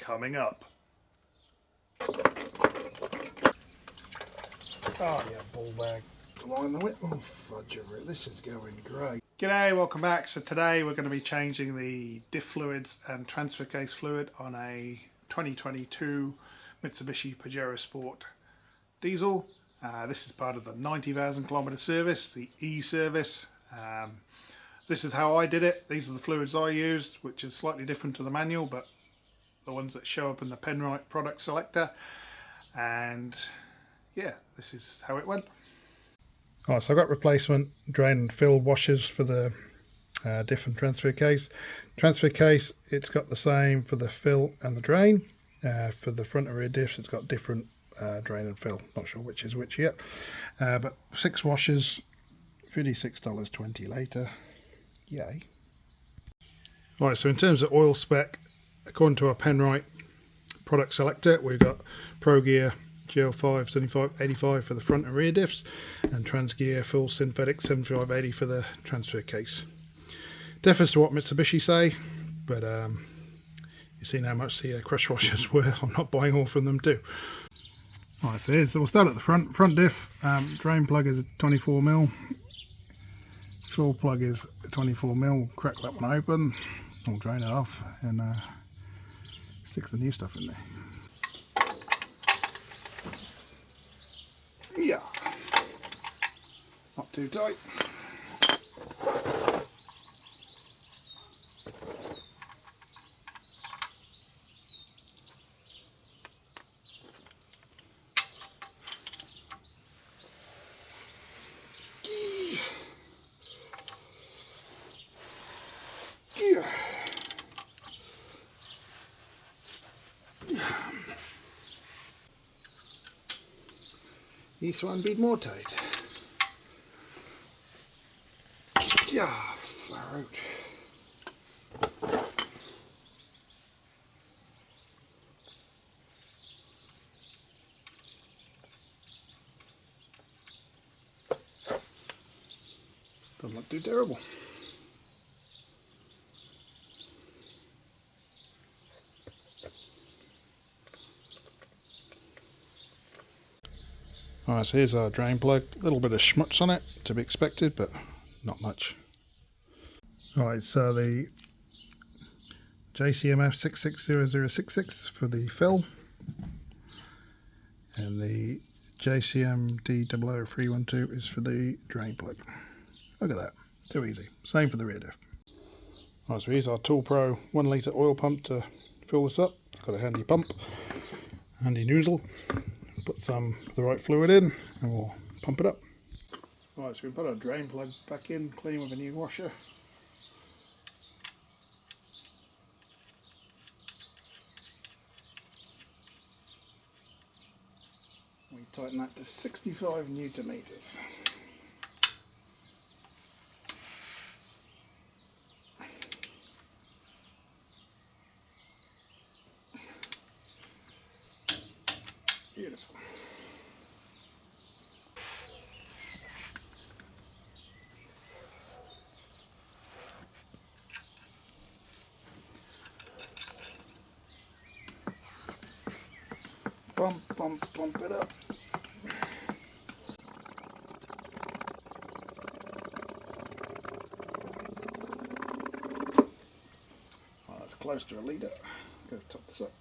coming up. Oh yeah, ball bag. Along the way. Oh fudge over it. This is going great. G'day, welcome back. So today we're going to be changing the diff fluids and transfer case fluid on a 2022 Mitsubishi Pajero Sport diesel. This is part of the 90,000 kilometre service, the E-service. This is how I did it. These are the fluids I used, which is slightly different to the manual, but the ones that show up in the Penrite product selector. And yeah, this is how it went. Alright, so I got replacement drain and fill washers for the diff and transfer case. Transfer case, it's got the same for the fill and the drain. For the front and rear diffs, it's got different drain and fill. Not sure which is which yet. But 6 washers, $36.20 later. Yay. Alright, so in terms of oil spec, according to our Penrite product selector, we've got Pro Gear GL5 7585 for the front and rear diffs, and Transgear full synthetic 7580 for the transfer case. Differs to what Mitsubishi say, but you've seen how much the crush washers were. I'm not buying all from them too. Alright, so we'll start at the front diff. Drain plug is a 24mm, fill plug is 24mm. Crack that one open, I'll drain it off and stick the new stuff in there. Yeah, not too tight. Yeah. This one bit more tight. Yeah, far out. Doesn't look too terrible. Alright, so here's our drain plug. A little bit of schmutz on it, to be expected, but not much. Alright, so the JCMF 660066 for the fill, and the JCM D00312 is for the drain plug. Look at that, too easy. Same for the rear diff. Alright, so here's our Tool Pro 1 litre oil pump to fill this up. It's got a handy pump, handy nozzle. Put some of the right fluid in and we'll pump it up. Right, so we put our drain plug back in, clean with a new washer. We tighten that to 65 Newton meters. Beautiful. Pump it up. Oh, that's close to a litre. Go top this up.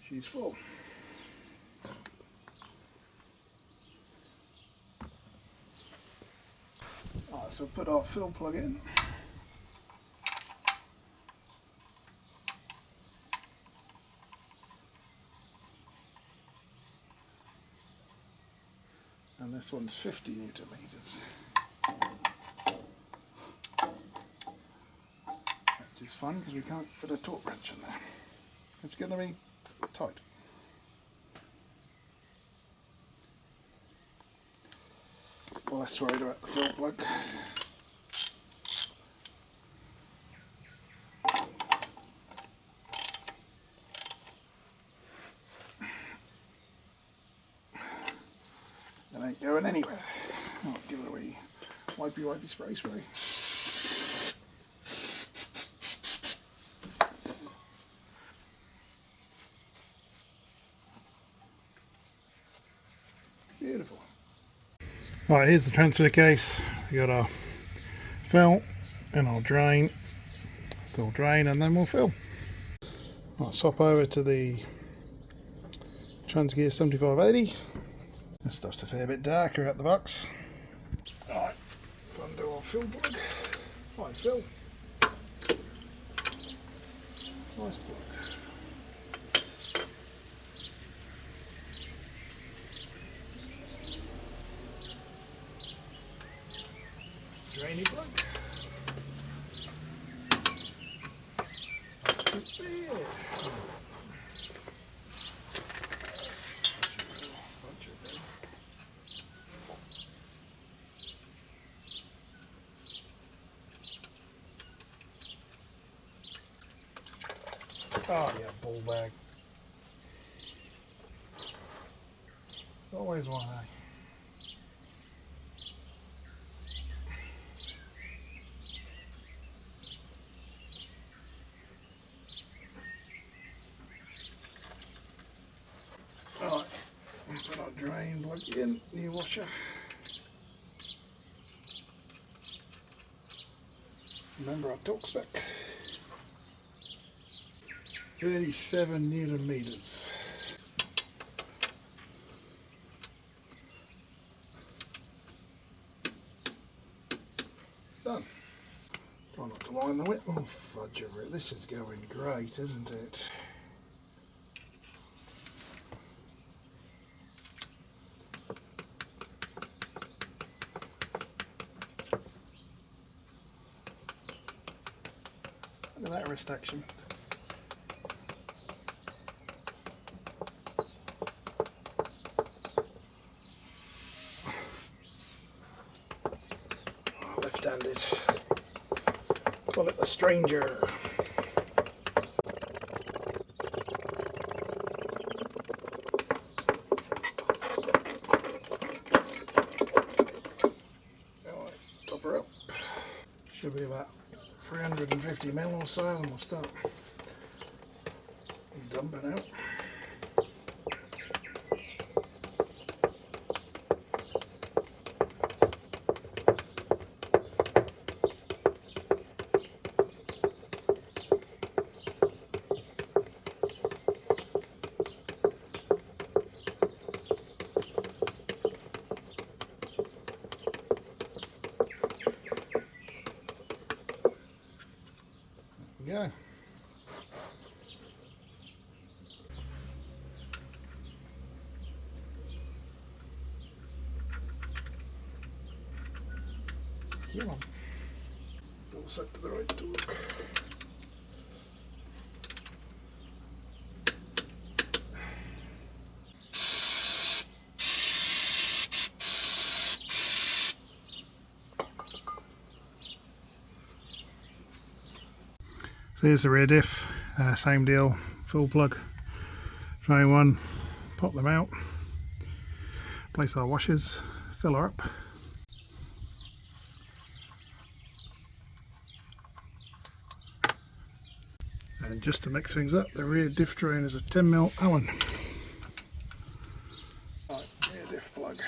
She's full. Alright, so put our fill plug in. And this one's 50 Newton meters. Which is fun because we can't fit a torque wrench in there. It's going to be tight. less worried about the fill plug. It ain't going anywhere. I'll give it a wee wipey spray. Beautiful. Right, here's the transfer case. We got our fill and our drain. We'll drain and then we'll fill. I'll swap over to the Transgear 7580. This stuff's a fair bit darker at the box. Alright, undo our fill plug. Right, fill. Nice plug. Drainy plug. Oh yeah, bull bag. There's always one, eh? Alright, put our drain plug in, new washer. Remember our torque spec. 37 Newton meters. Done. Try not to line the whip. Oh fudge over it. This is going great, isn't it? Look at that wrist action. Oh, left-handed. Call it the stranger. Alright, top her up. Should be about 350 mil or so, and we'll start dumping out. Yeah. Come on. All set to the right torque. So here's the rear diff, same deal, full plug, drain one, pop them out, place our washers, fill her up. And just to mix things up, the rear diff drain is a 10mm Allen. Right, rear diff plug.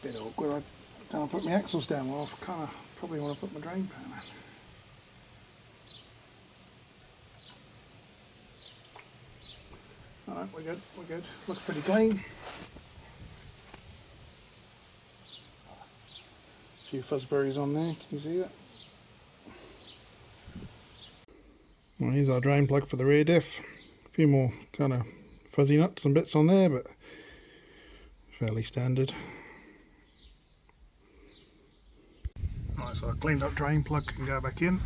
Bit awkward. I don't want to put my axles down. Well, I kind of probably want to put my drain pan in. Alright, we're good, we're good. Looks pretty clean. A few fuzzberries on there, can you see that? Well, here's our drain plug for the rear diff. A few more kind of fuzzy nuts and bits on there, but fairly standard. Right, so I cleaned up drain plug, can go back in.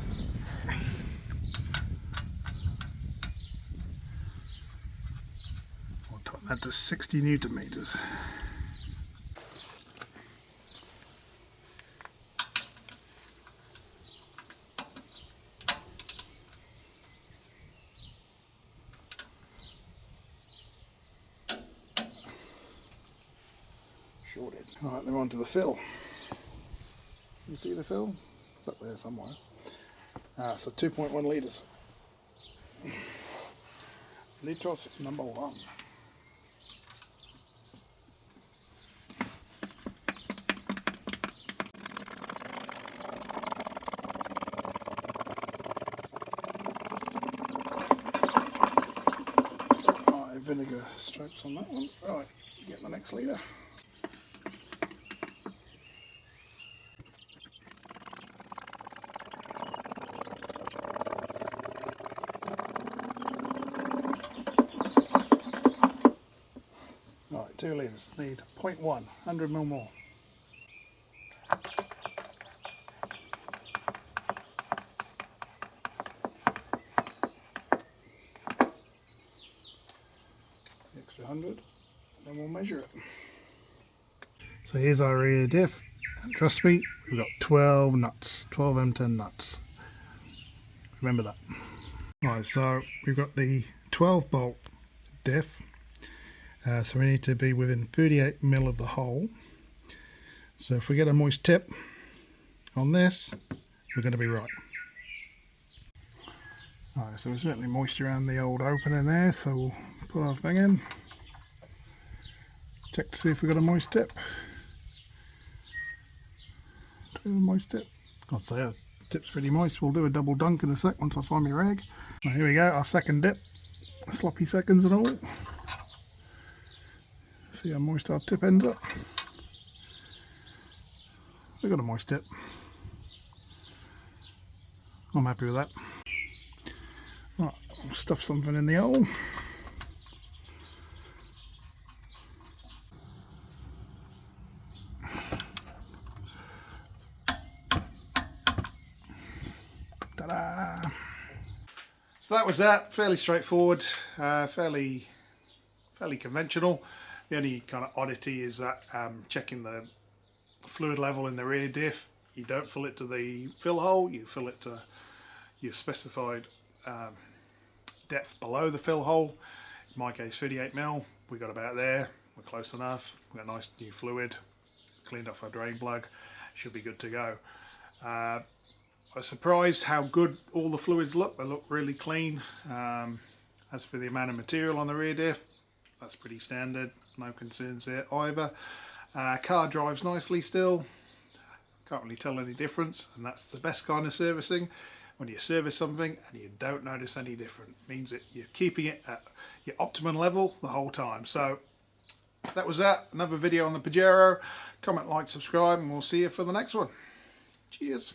I'll tighten that to 60 Newton meters. Shorted. Alright, then we're on to the fill. You see the fill? It's up there somewhere. So 2.1 litres. Litros number 1. Right, vinegar strokes on that one. Right, get the next litre. Right, 2 litres, need 0.1, 100 ml more. The extra 100, then we'll measure it. So here's our rear diff, and trust me, we've got 12 nuts, 12 M10 nuts. Remember that. Right, so we've got the 12 bolt diff. So we need to be within 38 mil of the hole. So if we get a moist tip on this, we're going to be right. Alright, so there's certainly moisture around the old opening there, so we'll put our thing in. Check to see if we've got a moist tip. Do we have a moist tip? I'd say our tip's pretty moist. We'll do a double dunk in a sec once I find my rag. Right, here we go, our second dip. Sloppy seconds and all. See how moist our tip ends up. We've got a moist tip. I'm happy with that. Right, I'll stuff something in the hole. Ta-da! So that was that. Fairly straightforward, fairly conventional. The only kind of oddity is that checking the fluid level in the rear diff. You don't fill it to the fill hole, you fill it to your specified depth below the fill hole. In my case 38 mil, we got about there, we're close enough, we've got nice new fluid, cleaned off our drain plug, should be good to go. I was surprised how good all the fluids look, they look really clean. As for the amount of material on the rear diff, that's pretty standard, no concerns there either. Car drives nicely still, can't really tell any difference, and that's the best kind of servicing. When you service something and you don't notice any different, it means that you're keeping it at your optimum level the whole time. So that was that, another video on the Pajero. Comment, like, subscribe, and we'll see you for the next one. Cheers.